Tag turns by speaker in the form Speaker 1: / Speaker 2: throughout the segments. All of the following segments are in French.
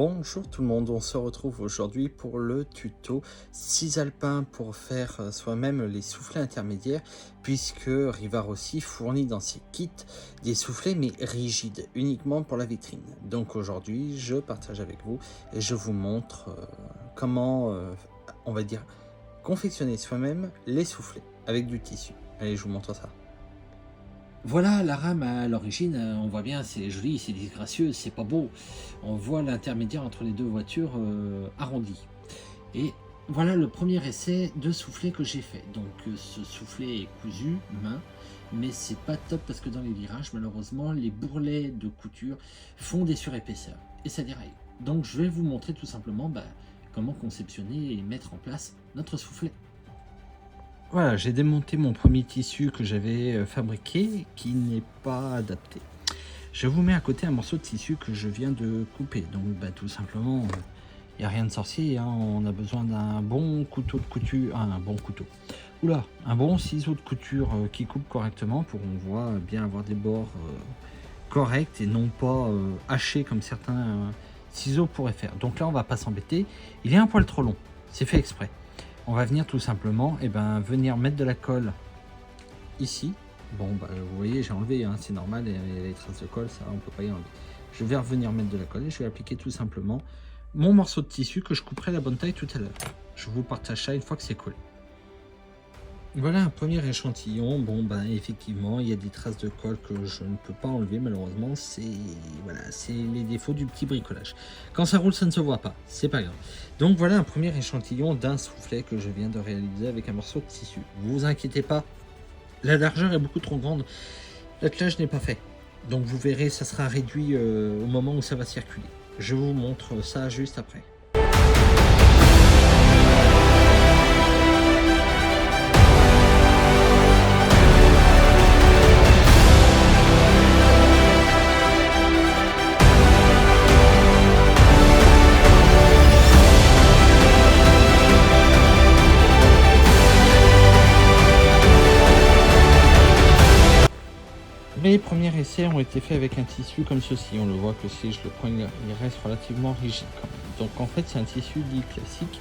Speaker 1: Bonjour tout le monde, on se retrouve aujourd'hui pour le tuto cisalpin pour faire soi-même les soufflets intermédiaires, puisque Rivar aussi fournit dans ses kits des soufflets mais rigides, uniquement pour la vitrine. Donc aujourd'hui je partage avec vous et je vous montre comment, on va dire, confectionner soi-même les soufflets avec du tissu. Allez, je vous montre ça.
Speaker 2: Voilà la rame à l'origine, on voit bien, c'est joli, c'est disgracieux, c'est pas beau. On voit l'intermédiaire entre les deux voitures arrondi. Et voilà le premier essai de soufflet que j'ai fait. Donc ce soufflet est cousu, main, mais c'est pas top parce que dans les virages, malheureusement, les bourrelets de couture font des surépaisseurs et ça déraille. Donc je vais vous montrer tout simplement comment conceptionner et mettre en place notre soufflet. Voilà, j'ai démonté mon premier tissu que j'avais fabriqué, qui n'est pas adapté. Je vous mets à côté un morceau de tissu que je viens de couper. Donc tout simplement, il n'y a rien de sorcier, hein. On a besoin d'un bon couteau de couture, un bon couteau. Oula, un bon ciseau de couture qui coupe correctement pour qu'on voit bien avoir des bords corrects et non pas hachés comme certains ciseaux pourraient faire. Donc là, on va pas s'embêter. Il est un poil trop long, c'est fait exprès. On va venir tout simplement venir mettre de la colle ici. Bon, vous voyez, j'ai enlevé, hein, c'est normal, et les traces de colle, ça, on peut pas y enlever. Je vais revenir mettre de la colle et je vais appliquer tout simplement mon morceau de tissu que je couperai la bonne taille tout à l'heure. Je vous partage ça une fois que c'est collé. Voilà un premier échantillon. Bon, effectivement, il y a des traces de colle que je ne peux pas enlever, malheureusement. C'est les défauts du petit bricolage. Quand ça roule, ça ne se voit pas. C'est pas grave. Donc voilà un premier échantillon d'un soufflet que je viens de réaliser avec un morceau de tissu. Vous inquiétez pas, la largeur est beaucoup trop grande. L'attelage n'est pas fait. Donc vous verrez, ça sera réduit au moment où ça va circuler. Je vous montre ça juste après. Les premiers essais ont été faits avec un tissu comme ceci. On le voit que si je le prends, il reste relativement rigide quand même. Donc en fait, c'est un tissu dit classique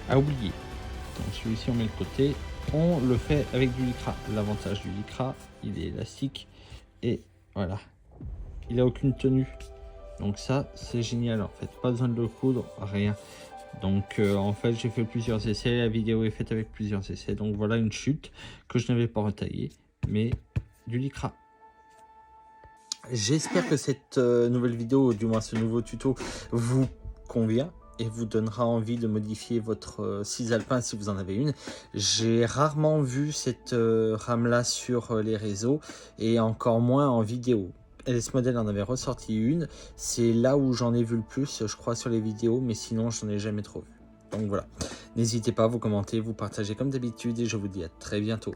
Speaker 2: à oublier. Donc celui-ci, on met le côté. On le fait avec du lycra. L'avantage du lycra, il est élastique et voilà. Il n'a aucune tenue. Donc ça, c'est génial en fait. Pas besoin de le coudre, rien. Donc en fait, j'ai fait plusieurs essais. La vidéo est faite avec plusieurs essais. Donc voilà une chute que je n'avais pas retaillée, mais du lycra. J'espère que cette nouvelle vidéo, ou du moins ce nouveau tuto, vous convient et vous donnera envie de modifier votre cisalpin si vous en avez une. J'ai rarement vu cette rame-là sur les réseaux et encore moins en vidéo. LS Model en avait ressorti une. C'est là où j'en ai vu le plus, je crois, sur les vidéos, mais sinon, je n'en ai jamais trop vu. Donc voilà. N'hésitez pas à vous commenter, vous partager comme d'habitude et je vous dis à très bientôt.